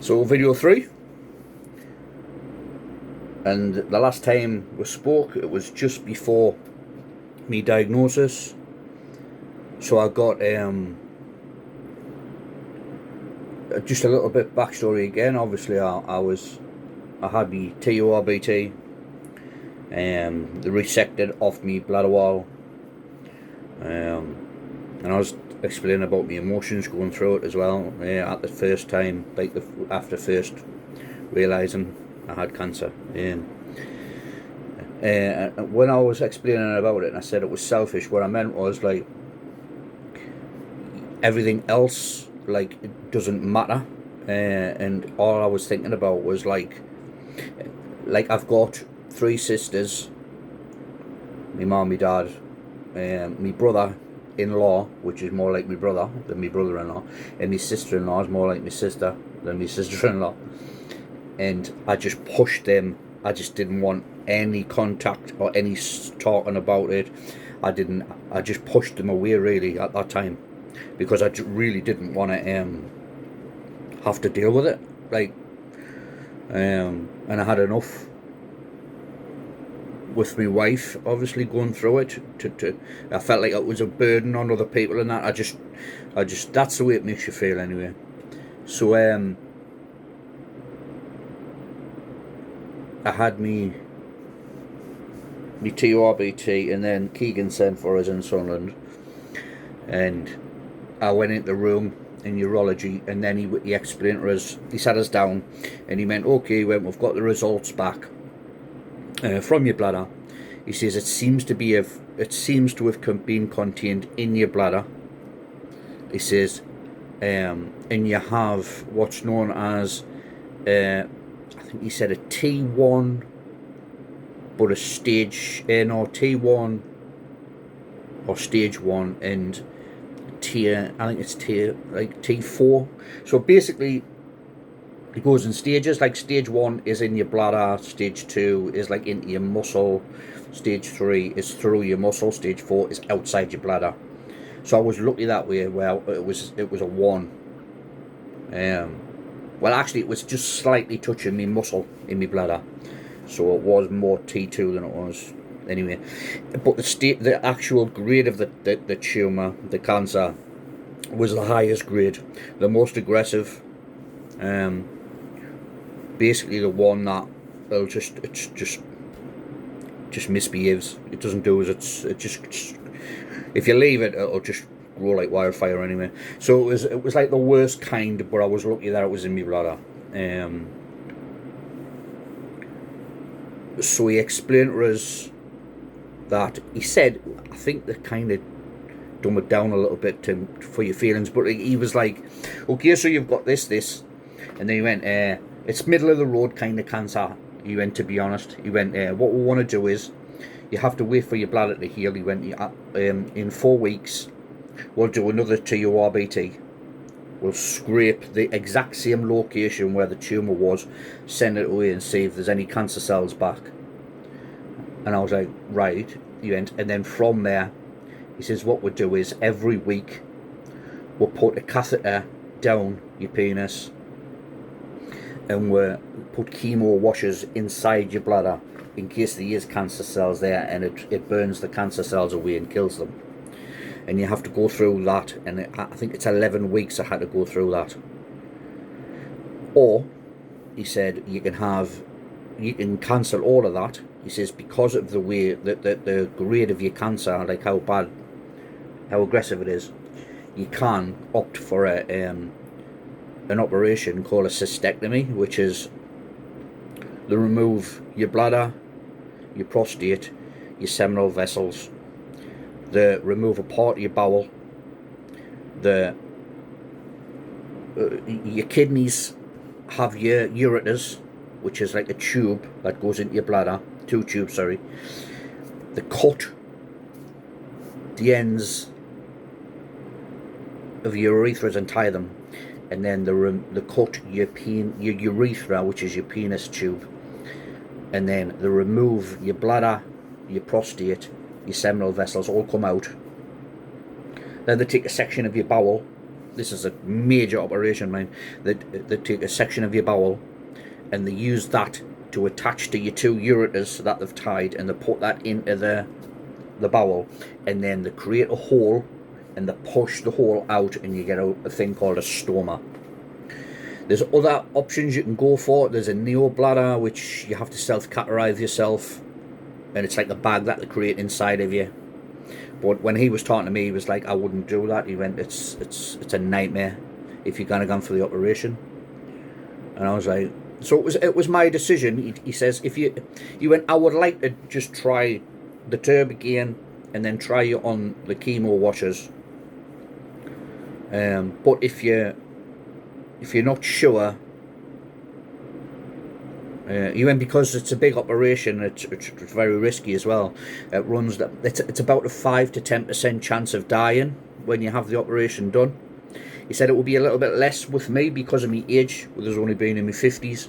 So video 3, and the last time we spoke it was just before me diagnosis. So I got just a little bit backstory again. Obviously I had the TURBT, they resected off me bladder wall, and I was explaining about my emotions going through it as well. At the first time, like after first realising I had cancer. When I was explaining about it and I said it was selfish, what I meant was like everything else like it doesn't matter, and all I was thinking about was like I've got 3 sisters, my mum, my dad, my brother-in-law, which is more like my brother than my brother-in-law, and my sister-in-law is more like my sister than my sister-in-law. And I just pushed them. I just didn't want any contact or any talking about it. I just pushed them away really at that time, because I really didn't want to have to deal with it. Like, and I had enough with my wife, obviously going through it. I felt like it was a burden on other people, and that I just that's the way it makes you feel anyway. So I had me TURBT, and then Keegan sent for us in Sunderland, and I went into the room in urology, and then he explained to us, he sat us down, and he went, okay, when we've got the results back from your bladder, he says it seems to have been contained in your bladder. He says, and you have what's known as I think he said a T1, but a stage, no, T1 or stage 1, and tier, I think it's tier, like T4. So basically it goes in stages. Like stage 1 is in your bladder, stage 2 is like into your muscle, stage 3 is through your muscle, stage 4 is outside your bladder. So I was lucky that way. Well, it was a 1. Well, actually it was just slightly touching me muscle in my bladder, so it was more T2 than it was anyway. But the actual grade of the tumour, the cancer, was the highest grade, the most aggressive. Basically the one that it'll just misbehaves. It doesn't do as it just if you leave it, it'll just grow like wildfire anyway. So it was like the worst kind, but I was lucky that it was in my bladder. So he explained to us that, he said, I think they kind of dumb it down a little bit for your feelings, but he was like, okay, so you've got this, and then he went, it's middle of the road kind of cancer. He went, to be honest, he went, what we want to do is, you have to wait for your bladder to heal. He went, in 4 weeks, we'll do another TURBT. We'll scrape the exact same location where the tumour was, send it away and see if there's any cancer cells back. And I was like, right. He went, and then from there, he says, what we'll do is every week we'll put a catheter down your penis, and we'll put chemo washes inside your bladder in case there is cancer cells there, and it burns the cancer cells away and kills them. And you have to go through that, and I think it's 11 weeks I had to go through that. Or, he said, you can cancel all of that. He says, because of the way that the grade of your cancer, like how aggressive it is, you can opt for an operation called a cystectomy, which is they remove your bladder, your prostate, your seminal vessels, they remove a part of your bowel, your kidneys have your ureters, which is like a tube that goes into your bladder, 2 tubes, sorry. They cut the ends of your urethras and tie them, and then they cut your urethra, which is your penis tube, and then they remove your bladder, your prostate, your seminal vessels all come out. Then they take a section of your bowel, this is a major operation, man. They take a section of your bowel and they use that to attach to your two ureters that they've tied, and they put that into the bowel, and then they create a hole and they push the hole out, and you get a thing called a stoma. There's other options you can go for. There's a neo bladder, which you have to self-catheterize yourself, and it's like a bag that they create inside of you. But when he was talking to me, he was like, I wouldn't do that. He went, it's a nightmare if you're gonna go for the operation. And I was like, so it was my decision. He says, he went, I would like to just try the turb again and then try you on the chemo washers. But if you're not sure, he went, because it's a big operation, it's very risky as well. It runs that it's about a 5 to 10% chance of dying when you have the operation done. He said it will be a little bit less with me because of my age, with us only being in my 50s.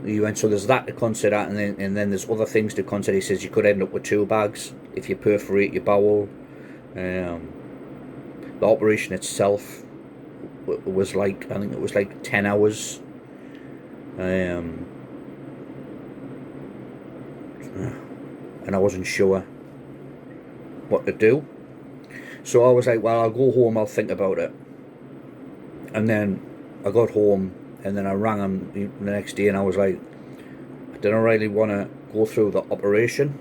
He went, so there's that to consider, and then there's other things to consider. He says you could end up with 2 bags if you perforate your bowel. The operation itself was like, I think it was like 10 hours. And I wasn't sure what to do. So I was like, well, I'll go home, I'll think about it. And then I got home, and then I rang him the next day, and I was like, I don't really want to go through the operation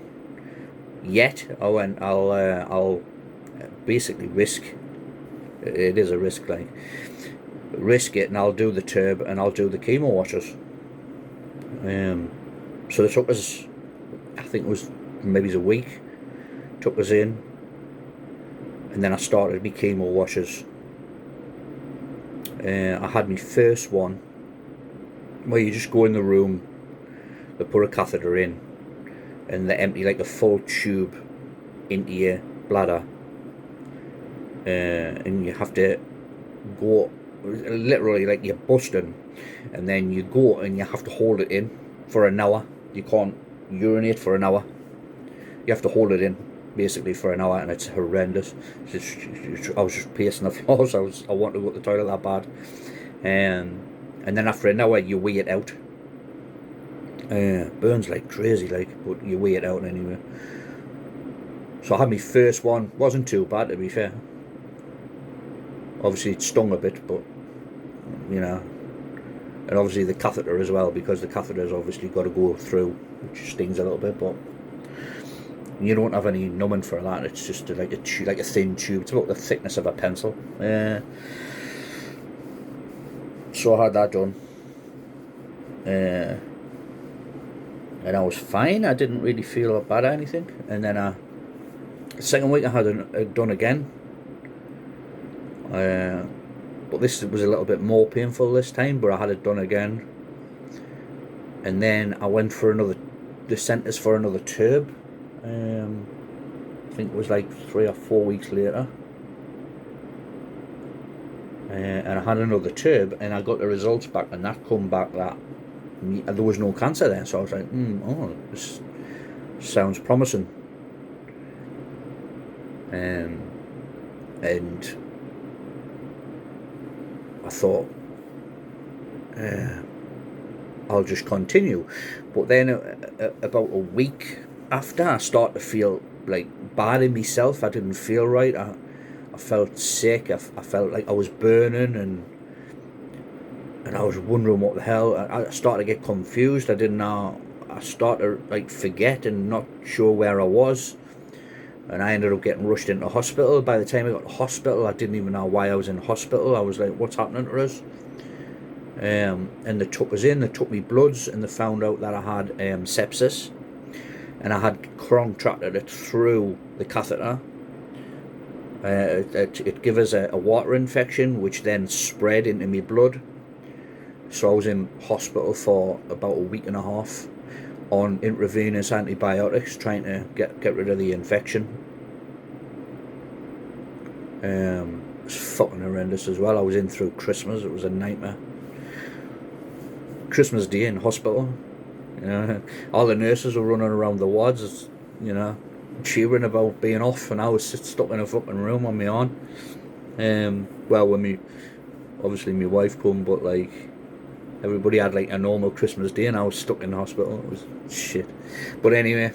yet. I went, I'll basically risk, it is a risk, like, risk it, and I'll do the turb and I'll do the chemo washers. So it took us, I think it was maybe a week, took us in, and then I started my chemo washers. I had my first one where you just go in the room, they put a catheter in, and they empty like a full tube into your bladder, and you have to go literally like you're busting, and then you go and you have to hold it in for an hour. You can't urinate for an hour. You have to hold it in basically for an hour, and it's horrendous. I was just pacing the floors. I wanted to go to the toilet that bad. And then after an hour you weigh it out. Burns like crazy, like, but you weigh it out anyway. So I had my first one, wasn't too bad to be fair. Obviously it stung a bit, but you know, and obviously the catheter as well, because the catheter's obviously got to go through, which stings a little bit, but you don't have any numbing for that. It's just like a thin tube. It's about the thickness of a pencil. So I had that done, and I was fine. I didn't really feel bad or anything. And then the second week I had it done again. But this was a little bit more painful this time, but I had it done again. And then I went for the centres for another turb. I think it was like 3 or 4 weeks later. And I had another turb, and I got the results back, and that come back that there was no cancer there. So I was like, oh, this sounds promising. And I thought, I'll just continue. But then about a week after, I started to feel like bad in myself. I didn't feel right. I felt sick. I felt like I was burning, and I was wondering what the hell. I started to get confused. I didn't know. I started to like forget and not sure where I was. And I ended up getting rushed into hospital. By the time I got to hospital, I didn't even know why I was in hospital. I was like, what's happening to us? And they took us in, they took me bloods, and they found out that I had sepsis. And I had contracted it through the catheter. It gave us a water infection, which then spread into my blood. So I was in hospital for about a week and a half on intravenous antibiotics, trying to get rid of the infection. It was fucking horrendous as well. I was in through Christmas. It was a nightmare. Christmas Day in hospital. You know, all the nurses were running around the wards, you know, cheering about being off, and I was stuck in a fucking room on my own. Well, when obviously my wife come, but like everybody had like a normal Christmas day, and I was stuck in the hospital. It was shit. But anyway,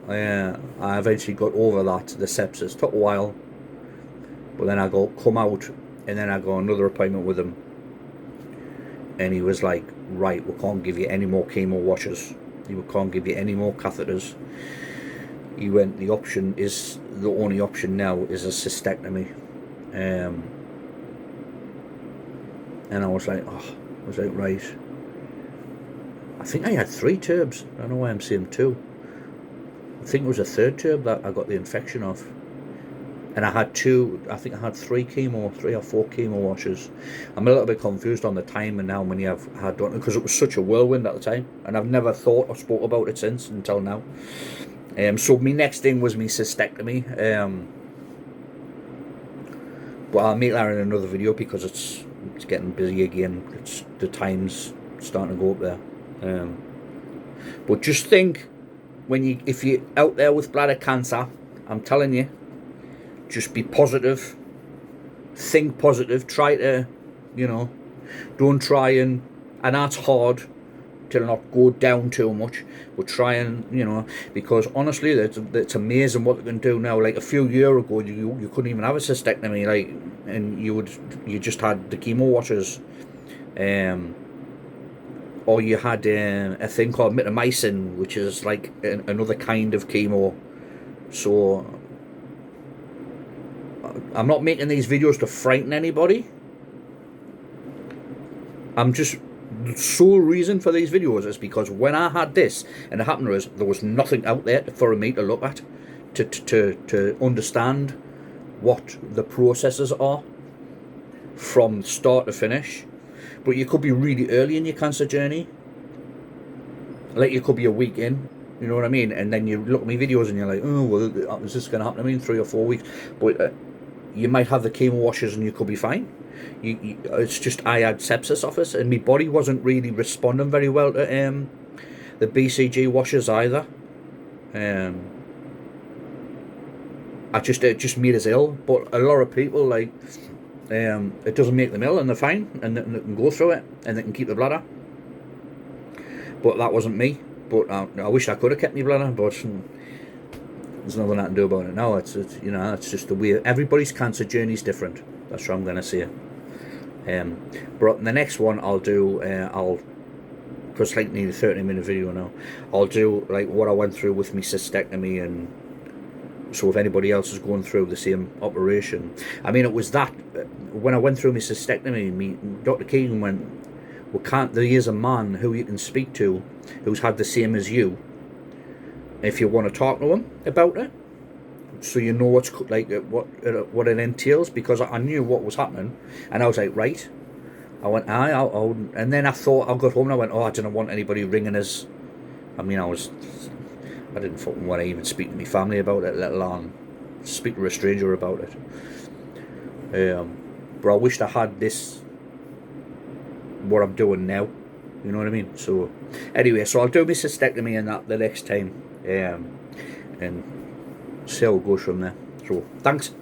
I eventually got over that. The sepsis took a while, but then I come out, and then I got another appointment with him, and he was like, right, we can't give you any more chemo washes. We can't give you any more catheters. He went, the only option now is a cystectomy. And I was like, right. I think I had 3 tubes. I don't know why I'm saying 2. I think it was a 3rd tube that I got the infection of. And I had 3 or 4 chemo washes. I'm a little bit confused on the timing now when you have had done it, because it was such a whirlwind at the time, and I've never thought or spoke about it since until now. So my next thing was my cystectomy. But I'll make that in another video because it's getting busy again. The time's starting to go up there. But just think, if you're out there with bladder cancer, I'm telling you, just be positive, think positive, try to, don't try and that's hard to not go down too much, but try and, because honestly, it's amazing what they can do now. Like a few years ago, you couldn't even have a cystectomy, like, and you just had the chemo washes, or you had a thing called mitomycin, which is like another kind of chemo. So I'm not making these videos to frighten anybody. The sole reason for these videos is because when I had this and it happened to us, there was nothing out there for me to look at to understand what the processes are from start to finish. But you could be really early in your cancer journey, like you could be a week in, you know what I mean, and then you look at my videos and you're like, oh well, is this going to happen to me in 3 or 4 weeks? But you might have the chemo washes and you could be fine. It's just I had sepsis off it, and my body wasn't really responding very well to the BCG washes either. It just made us ill. But a lot of people, like, it doesn't make them ill, and they're fine, and they can go through it, and they can keep the bladder. But that wasn't me. But I wish I could have kept my bladder, but there's nothing I can do about it now. It's just the way everybody's cancer journey is different. That's what I'm gonna say. But in the next one I'll do, because it's like nearly 30-minute video now, I'll do like what I went through with my cystectomy, and so if anybody else is going through the same operation. I mean, it was that when I went through my cystectomy, Dr. Keegan went, well, there is a man who you can speak to who's had the same as you, if you want to talk to him about it, so you know what's like what it entails, because I knew what was happening, and I was like, right. I went, and then I thought, I got home and I went, I didn't want anybody ringing us. I mean, I didn't fucking want to even speak to my family about it, let alone speak to a stranger about it. But I wished I had this, what I'm doing now, you know what I mean? So anyway, so I'll do my cystectomy and that the next time, and see how it goes from there. So thanks.